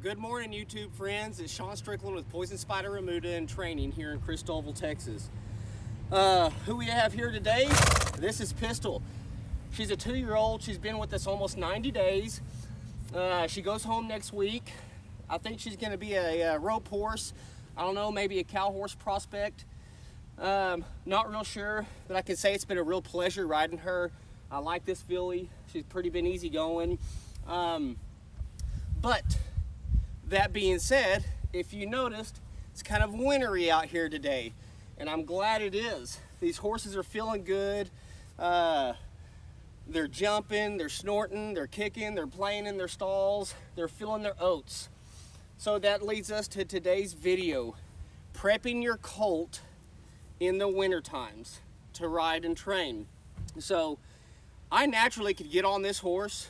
Good morning, YouTube friends. It's Sean Strickland with Poison Spider Remuda and Training here in Christoval, Texas. Who we have here today? This is Pistol. She's a 2-year-old. She's been with us almost 90 days. She goes home next week. I think she's going to be a rope horse. I don't know, maybe a cow horse prospect. Not real sure, but I can say it's been a real pleasure riding her. I like this filly. She's been easy going. But that being said, if you noticed, it's kind of wintry out here today, and I'm glad it is. These horses are feeling good. They're jumping, they're snorting, they're kicking, they're playing in their stalls, they're filling their oats. So that leads us to today's video, prepping your colt in the winter times to ride and train. So I naturally could get on this horse,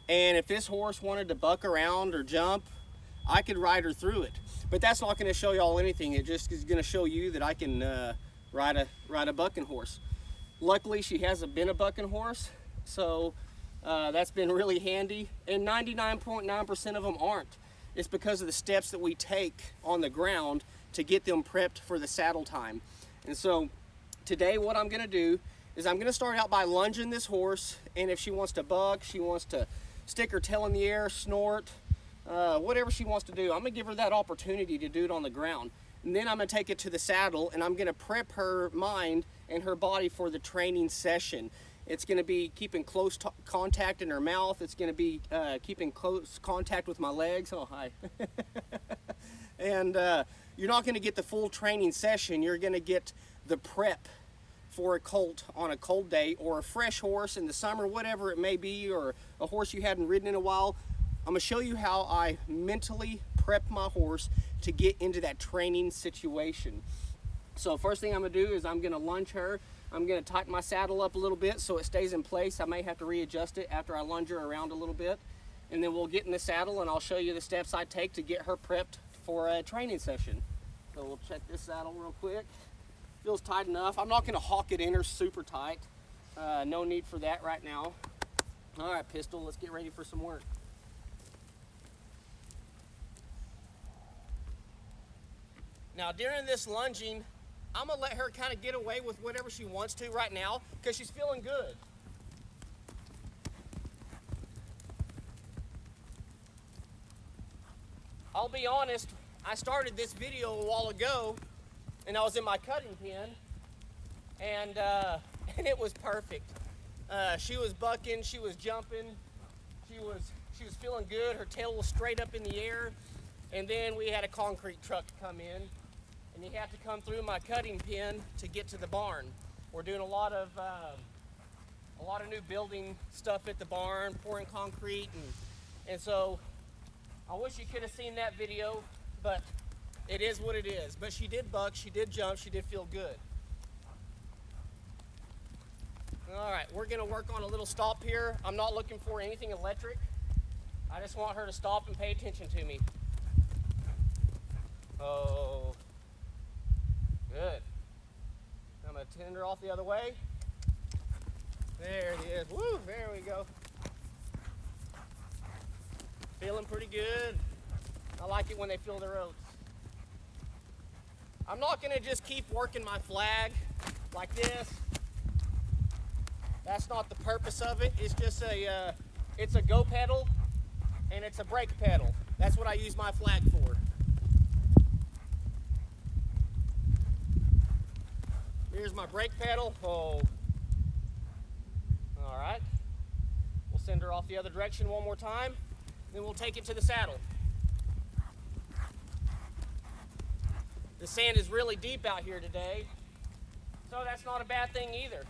and if this horse wanted to buck around or jump, I could ride her through it. But that's not going to show y'all anything. It just is going to show you that I can ride a bucking horse. Luckily, she hasn't been a bucking horse, so that's been really handy. And 99.9% of them aren't. It's because of the steps that we take on the ground to get them prepped for the saddle time. And so today what I'm going to do is I'm going to start out by lunging this horse, and if she wants to buck, she wants to stick her tail in the air, snort, whatever she wants to do, I'm going to give her that opportunity to do it on the ground. And then I'm going to take it to the saddle, and I'm going to prep her mind and her body for the training session. It's going to be keeping close contact in her mouth. It's going to be keeping close contact with my legs. Oh, hi. And you're not going to get the full training session. You're going to get the prep for a colt on a cold day, or a fresh horse in the summer, whatever it may be, or a horse you hadn't ridden in a while. I'm going to show you how I mentally prep my horse to get into that training situation. So first thing I'm going to do is I'm going to lunge her. I'm going to tighten my saddle up a little bit so it stays in place. I may have to readjust it after I lunge her around a little bit. And then we'll get in the saddle and I'll show you the steps I take to get her prepped for a training session. So we'll check this saddle real quick. Feels tight enough. I'm not going to hawk it in her super tight. No need for that right now. All right, Pistol, let's get ready for some work. Now during this lunging, I'm going to let her kind of get away with whatever she wants to right now because she's feeling good. I'll be honest, I started this video a while ago and I was in my cutting pen, and it was perfect. She was bucking, she was jumping, she was feeling good, her tail was straight up in the air, and then we had a concrete truck come in, and you have to come through my cutting pen to get to the barn. We're doing a lot of new building stuff at the barn, pouring concrete, and so I wish you could have seen that video, but it is what it is. But she did buck, she did jump, she did feel good. All right, we're gonna work on a little stop here. I'm not looking for anything electric. I just want her to stop and pay attention to me. Oh, good. I'm gonna tend her off the other way. There it is. Woo, there we go. Feeling pretty good. I like it when they feel their oats. I'm not gonna just keep working my flag like this. That's not the purpose of it. It's just it's a go pedal and it's a brake pedal. That's what I use my flag for. Here's my brake pedal. Oh. All right. We'll send her off the other direction one more time. Then we'll take it to the saddle. The sand is really deep out here today, so that's not a bad thing either.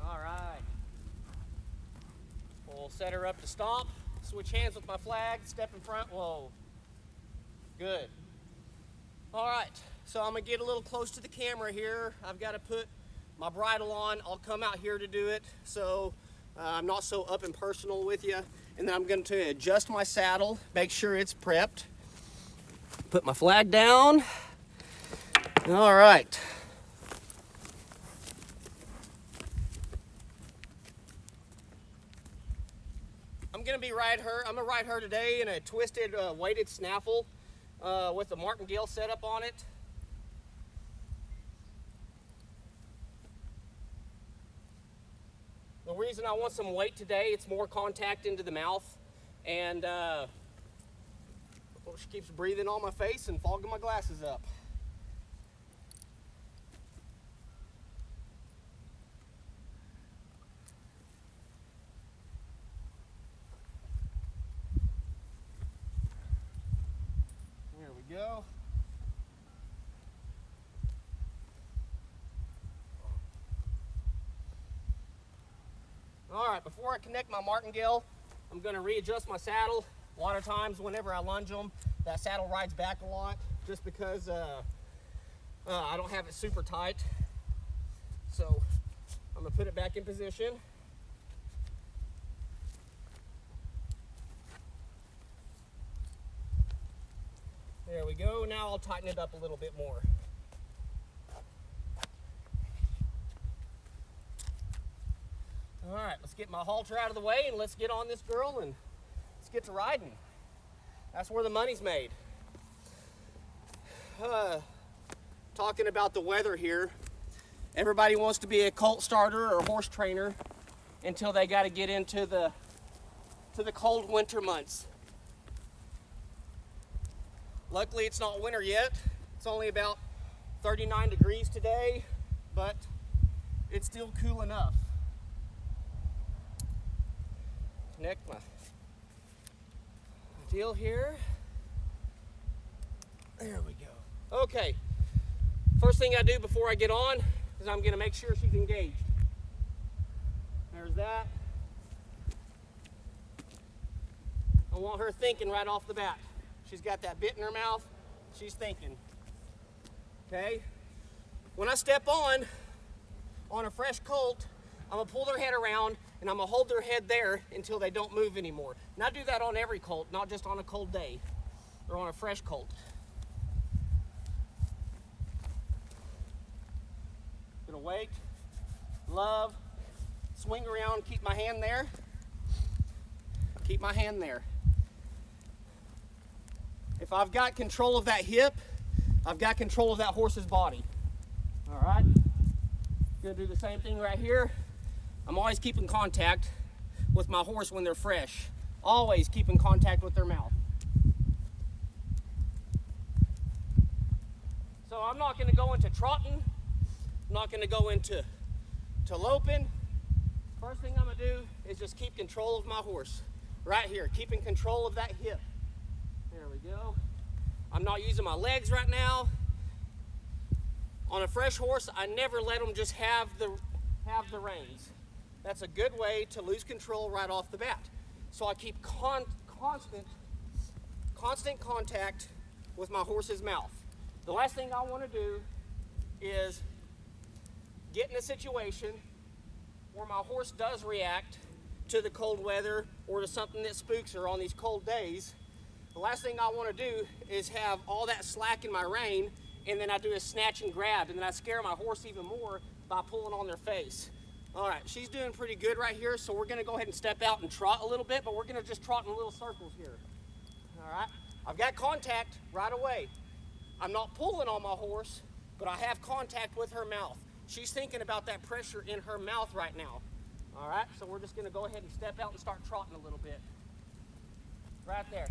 All right. We'll set her up to stomp, switch hands with my flag, step in front. Whoa. Good. All right, so I'm gonna get a little close to the camera here. I've got to put my bridle on. I'll come out here to do it, so I'm not so up and personal with you. And then I'm going to adjust my saddle, make sure it's prepped. Put my flag down. All right. I'm going to I'm gonna ride her today in a twisted weighted snaffle with the martingale setup on it. The reason I want some weight today, it's more contact into the mouth, and she keeps breathing on my face and fogging my glasses up. There we go. All right, before I connect my martingale, I'm going to readjust my saddle. A lot of times whenever I lunge them, that saddle rides back a lot just because I don't have it super tight. So I'm going to put it back in position. There we go. Now I'll tighten it up a little bit more. All right, let's get my halter out of the way and let's get on this girl and let's get to riding. That's where the money's made. Talking about the weather here, everybody wants to be a colt starter or a horse trainer until they got to get into the cold winter months. Luckily, it's not winter yet. It's only about 39 degrees today, but it's still cool enough. Connect my deal here. There we go. Okay, first thing I do before I get on is I'm gonna make sure she's engaged. There's that. I want her thinking right off the bat. She's got that bit in her mouth, she's thinking. Okay, when I step on a fresh colt, I'm gonna pull their head around and I'm gonna hold their head there until they don't move anymore. And I do that on every colt, not just on a cold day or on a fresh colt. Gonna wait, love, swing around, keep my hand there. Keep my hand there. If I've got control of that hip, I've got control of that horse's body. All right, gonna do the same thing right here. I'm always keeping contact with my horse when they're fresh. Always keeping contact with their mouth. So I'm not gonna go into trotting. I'm not gonna go into loping. First thing I'm gonna do is just keep control of my horse. Right here, keeping control of that hip. There we go. I'm not using my legs right now. On a fresh horse, I never let them just have the reins. That's a good way to lose control right off the bat. So I keep constant contact with my horse's mouth. The last thing I want to do is get in a situation where my horse does react to the cold weather or to something that spooks her on these cold days. The last thing I want to do is have all that slack in my rein and then I do a snatch and grab and then I scare my horse even more by pulling on their face. All right, she's doing pretty good right here, so we're gonna go ahead and step out and trot a little bit, but we're gonna just trot in little circles here. All right, I've got contact right away. I'm not pulling on my horse, but I have contact with her mouth. She's thinking about that pressure in her mouth right now. All right, so we're just gonna go ahead and step out and start trotting a little bit. Right there.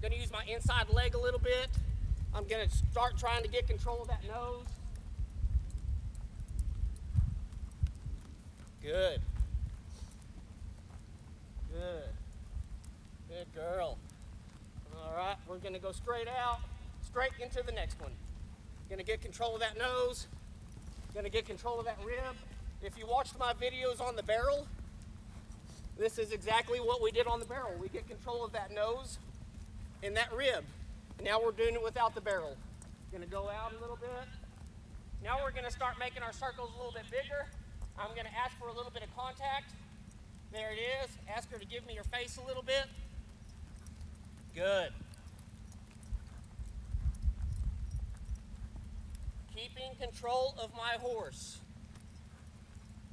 Gonna use my inside leg a little bit. I'm gonna start trying to get control of that nose. Good. Good. Good girl. All right, we're gonna go straight out, straight into the next one. Gonna get control of that nose. Gonna get control of that rib. If you watched my videos on the barrel, this is exactly what we did on the barrel. We get control of that nose and that rib. Now we're doing it without the barrel. Gonna go out a little bit. Now we're gonna start making our circles a little bit bigger. I'm gonna ask for a little bit of contact. There it is. Ask her to give me your face a little bit. Good. Keeping control of my horse.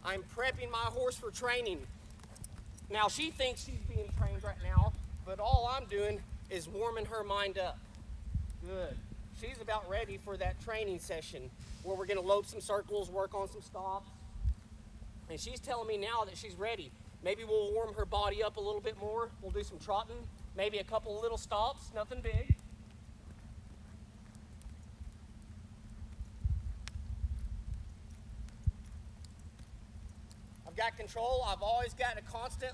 I'm prepping my horse for training. Now she thinks she's being trained right now, but all I'm doing is warming her mind up. Good. She's about ready for that training session where we're gonna load some circles, work on some stops. And she's telling me now that she's ready. Maybe we'll warm her body up a little bit more. We'll do some trotting, maybe a couple little stops, nothing big. I've got control. I've always got a constant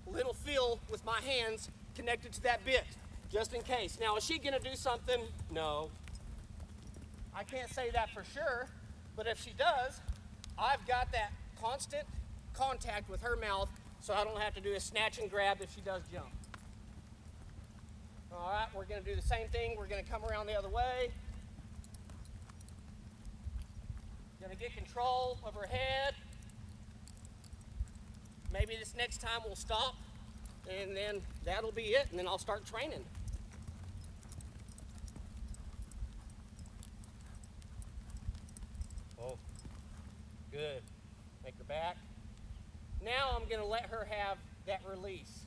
little feel with my hands connected to that bit, just in case. Now, is she gonna do something? No. I can't say that for sure, but if she does, I've got that constant contact with her mouth, so I don't have to do a snatch and grab if she does jump. All right, we're gonna do the same thing. We're gonna come around the other way. Gonna get control of her head. Maybe this next time we'll stop, and then that'll be it, and then I'll start training. Oh, good. Make her back. Now I'm gonna let her have that release.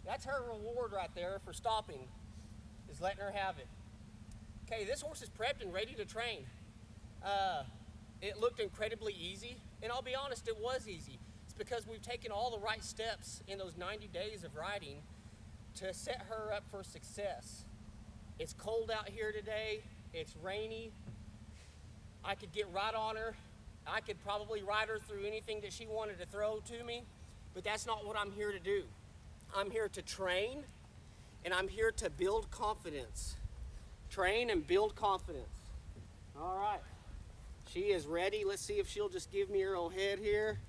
That's her reward right there for stopping, is letting her have it. Okay, this horse is prepped and ready to train. It looked incredibly easy, and I'll be honest, it was easy. It's because we've taken all the right steps in those 90 days of riding to set her up for success. It's cold out here today, it's rainy. I could get right on her. I could probably ride her through anything that she wanted to throw to me, but that's not what I'm here to do. I'm here to train, and I'm here to build confidence. Train and build confidence. All right, she is ready. Let's see if she'll just give me her old head here.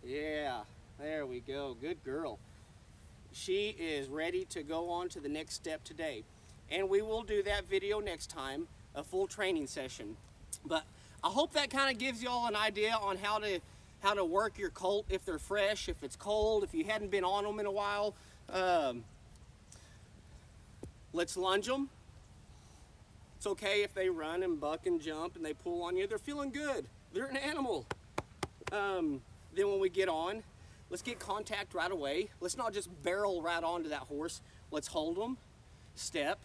Yeah, there we go, good girl. She is ready to go on to the next step today. And we will do that video next time, a full training session. But I hope that kind of gives you all an idea on how to work your colt if they're fresh, if it's cold, if you hadn't been on them in a while. Let's lunge them. It's okay if they run and buck and jump and they pull on you. They're feeling good. They're an animal. Then when we get on, let's get contact right away. Let's not just barrel right onto that horse. Let's hold them, step,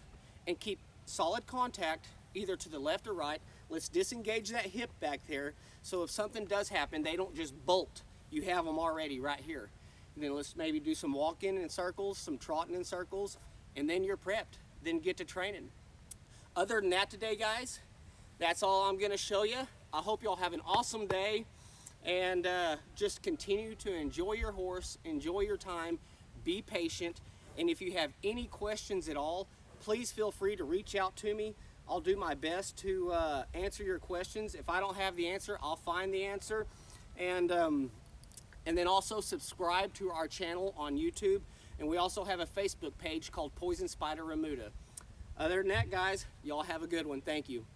and keep solid contact either to the left or right. Let's disengage that hip back there so if something does happen, they don't just bolt. You have them already right here. And then let's maybe do some walking in circles, some trotting in circles, and then you're prepped. Then get to training. Other than that today, guys, that's all I'm gonna show you. I hope y'all have an awesome day, and just continue to enjoy your horse, enjoy your time, be patient, and if you have any questions at all, please feel free to reach out to me. I'll do my best to answer your questions. If I don't have the answer, I'll find the answer. And then also subscribe to our channel on YouTube. And we also have a Facebook page called Poison Spider Remuda. Other than that, guys, y'all have a good one. Thank you.